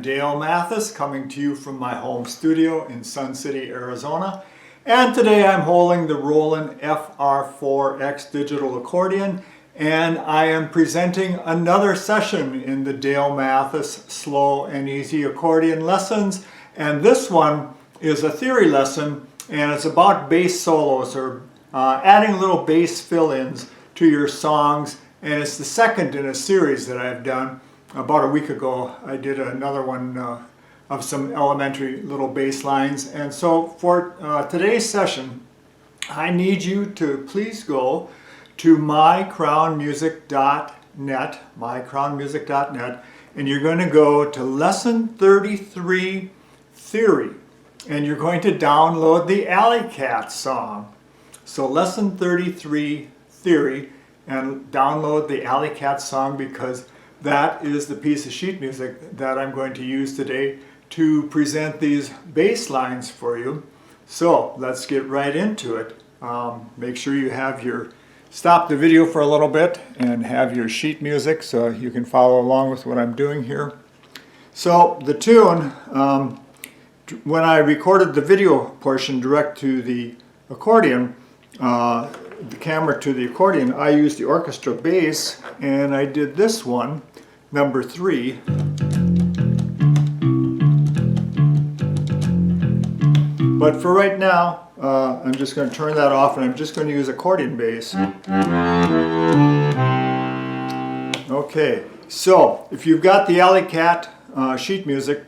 Dale Mathis, coming to you from my home studio in Sun City, Arizona. And today I'm holding the Roland FR4X digital accordion, and I am presenting another session in the Dale Mathis Slow and Easy Accordion Lessons. And this one is a theory lesson, and it's about bass solos, or adding little bass fill-ins to your songs. And it's the second in a series that I've done. About a week ago I did another one of some elementary little bass lines. And so for today's session, I need you to please go to mycrownmusic.net, and you're going to go to Lesson 33 Theory, and you're going to download the Alley Cat song. So Lesson 33 Theory, and download the Alley Cat song, because that is the piece of sheet music that I'm going to use today to present these bass lines for you. So let's get right into it. Make sure you have stop the video for a little bit and have your sheet music so you can follow along with what I'm doing here. So the tune, when I recorded the video portion direct to the accordion, the camera to the accordion, I used the orchestra bass, and I did this one, number 3. But for right now, I'm just going to turn that off, and I'm just going to use accordion bass. Okay, so if you've got the Alley Cat sheet music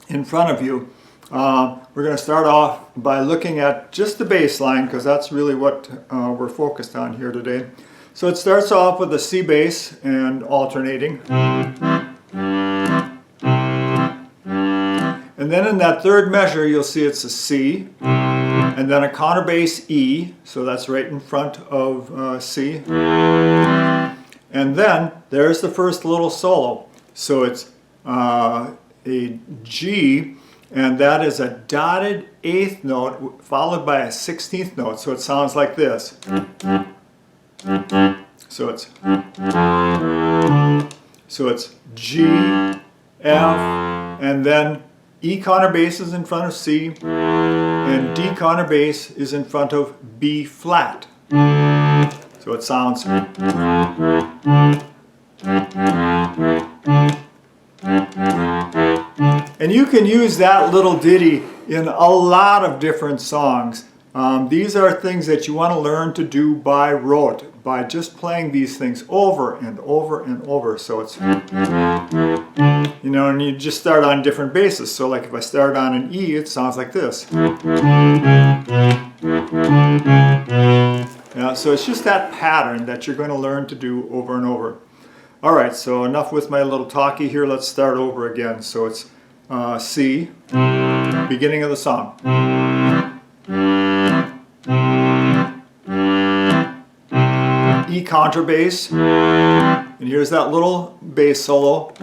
in front of you, we're going to start off by looking at just the bass line, because that's really what we're focused on here today. So it starts off with a C bass and alternating. And then in that third measure, you'll see it's a C, and then a counterbass E, so that's right in front of C. And then there's the first little solo. So it's a G, and that is a dotted 8th note followed by a 16th note. So it sounds like this. So it's G, F, and then E counterbass is in front of C, and D counterbass is in front of B flat. So it sounds. And you can use that little ditty in a lot of different songs. These are things that you want to learn to do by rote, by just playing these things over and over and over. So it's, you know, and you just start on different basses. So like if I start on an E, it sounds like this. Yeah, so it's just that pattern that you're going to learn to do over and over. All right, so enough with my little talkie here. Let's start over again. So it's C, beginning of the song. E contrabass, and here's that little bass solo.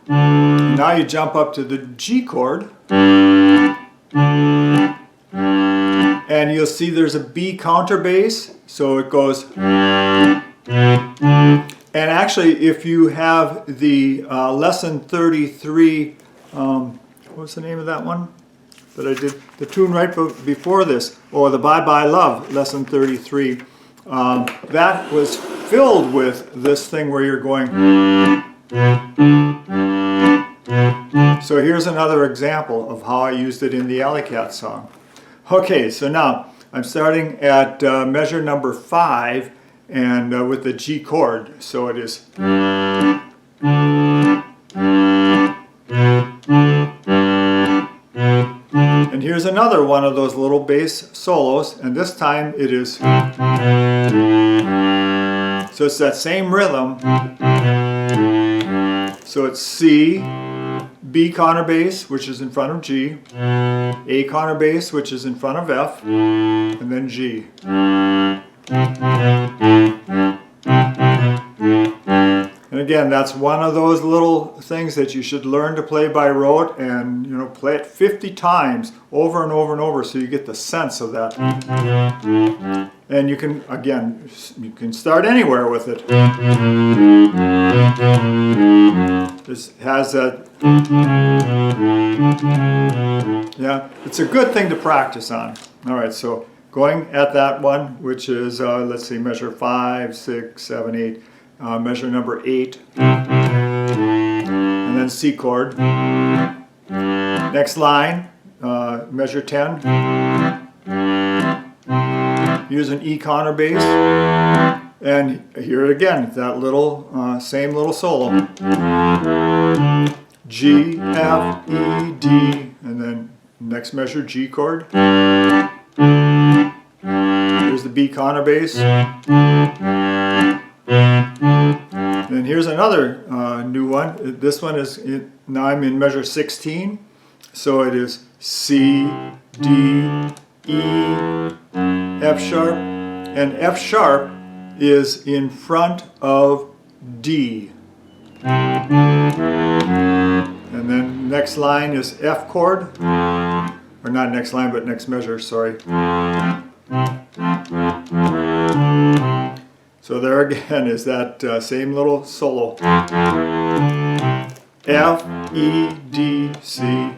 Now you jump up to the G chord, and you'll see there's a B counterbass, so it goes. And actually, if you have the Lesson 33, what was the name of that one that I did? The tune right before this, or the Bye Bye Love, Lesson 33. That was filled with this thing where you're going. So here's another example of how I used it in the Alley Cat song. Okay, so now I'm starting at measure number 5, and with the G chord. So it is. And here's another one of those little bass solos, and this time it is. So it's that same rhythm. So it's C, B counterbass, which is in front of G, A counterbass, which is in front of F, and then G. And again, that's one of those little things that you should learn to play by rote, and play it 50 times over and over and over, so you get the sense of that. And you can, again, you can start anywhere with it. has that. Yeah, it's a good thing to practice on. All right, so going at that one, which is, let's see, measure 5, 6, 7, 8, measure number 8, and then C chord. Next line, measure 10. Use an E counterbass, and here again, that little, same little solo. G, F, E, D, and then next measure, G chord. Here's the B counterbass. Then here's another new one. This one is, now I'm in measure 16. So it is C, D, E, F sharp, and F sharp is in front of D. And then next line is F chord, or not next line, but next measure, sorry. So there again is that same little solo. F, E, D, C,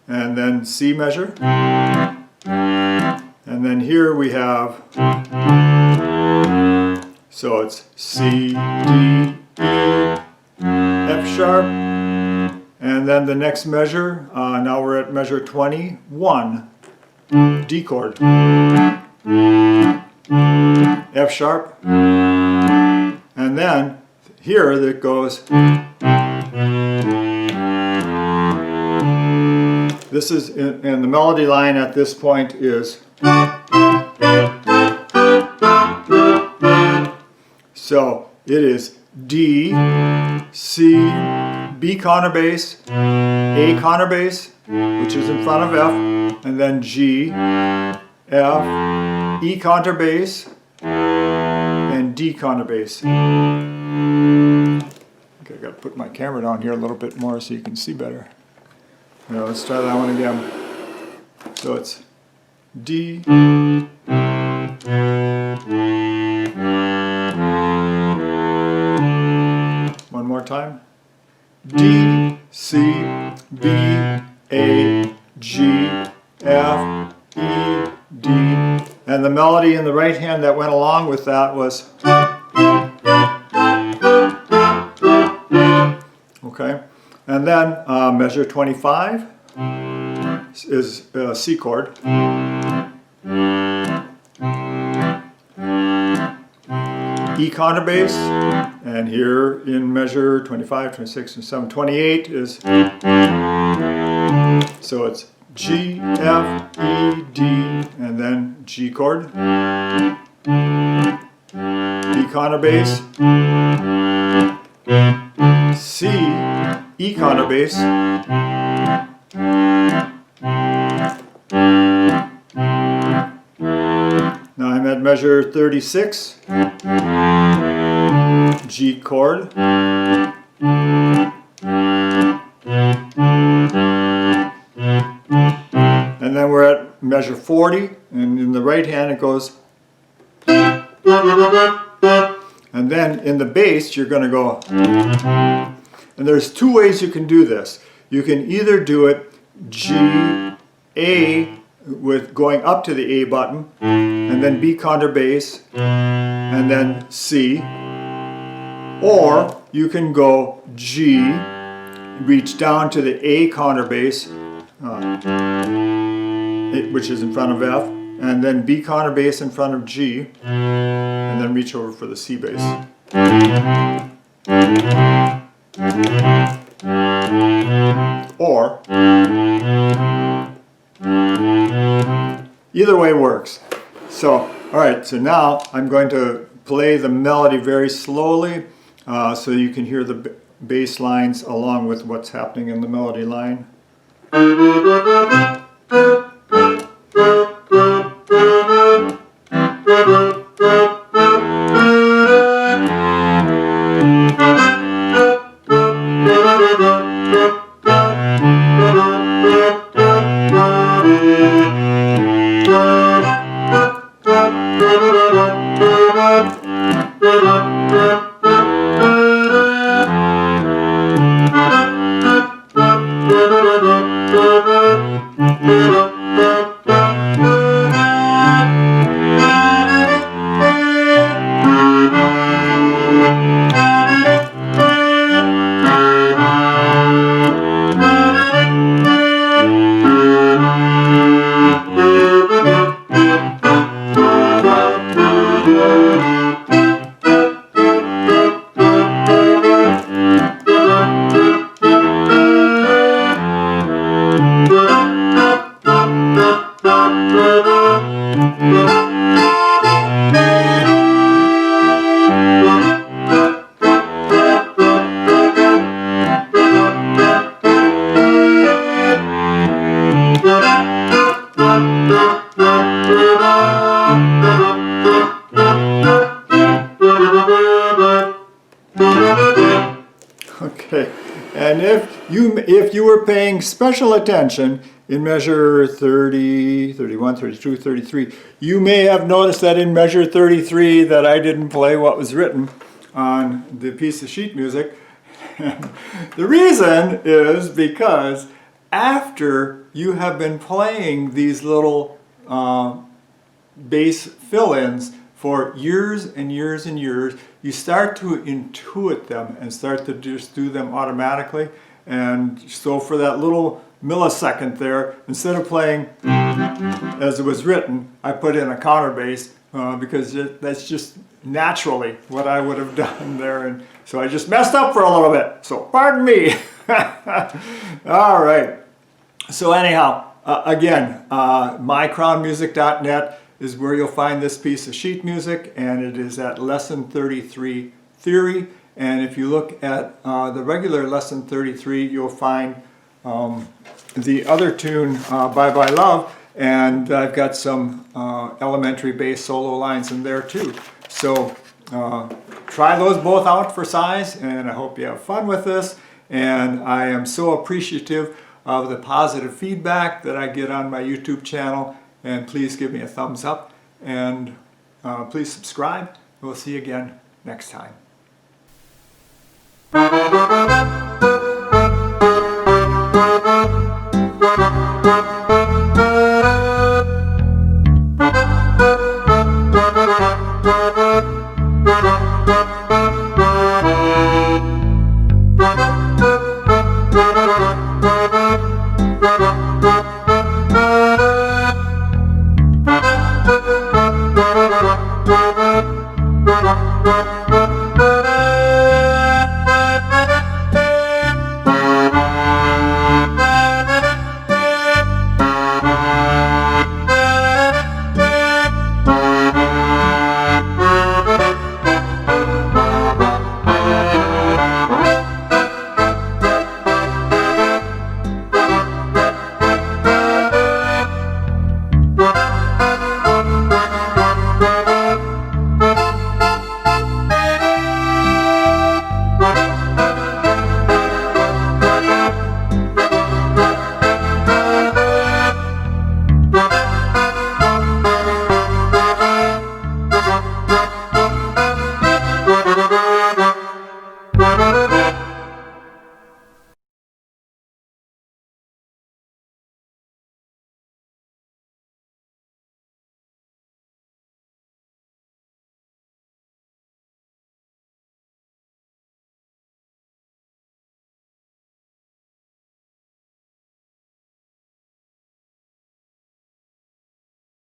and then C measure. And then here we have, so it's C, D, E, F sharp, and then the next measure, now we're at measure 21, D chord, F sharp, and then here that goes, this is, and the melody line at this point is, so it is D, C, B counterbass, A counterbass, which is in front of F, and then G, F, E counterbass, and D counterbass. Okay, I got to put my camera down here a little bit more so you can see better. Now let's try that one again. So it's D, one more time. D, C, B, A, G, F, E, D. And the melody in the right hand that went along with that was, okay. And then measure 25 is C chord. E counterbass, and here in measure 25, 26, 27, 28 is, so it's G, F, E, D, and then G chord. E counterbass, C, E counterbass, now I'm at measure 36, G chord, and then we're at measure 40, and in the right hand it goes, and then in the bass you're going to go, and there's two ways you can do this. You can either do it G, A, with going up to the A button, and then B counterbass, and then C, or you can go G, reach down to the A counterbass, which is in front of F, and then B counterbass in front of G, and then reach over for the C bass. Or, either way works. So, alright, so now I'm going to play the melody very slowly so you can hear the bass lines along with what's happening in the melody line. Okay, and if you were paying special attention in measure 30, 31, 32, 33, you may have noticed that in measure 33 that I didn't play what was written on the piece of sheet music. The reason is because after you have been playing these little bass fill-ins for years and years and years, you start to intuit them and start to just do them automatically. And so for that little millisecond there, instead of playing as it was written, I put in a counter bass because that's just naturally what I would have done there. And so I just messed up for a little bit. So pardon me. All right. So anyhow, again, mycrownmusic.net is where you'll find this piece of sheet music, and it is at lesson 33 theory. And if you look at the regular lesson 33, you'll find the other tune, Bye Bye Love, and I've got some elementary bass solo lines in there too. So try those both out for size, and I hope you have fun with this. And I am so appreciative of the positive feedback that I get on my YouTube channel. And please give me a thumbs up, and please subscribe. We'll see you again next time.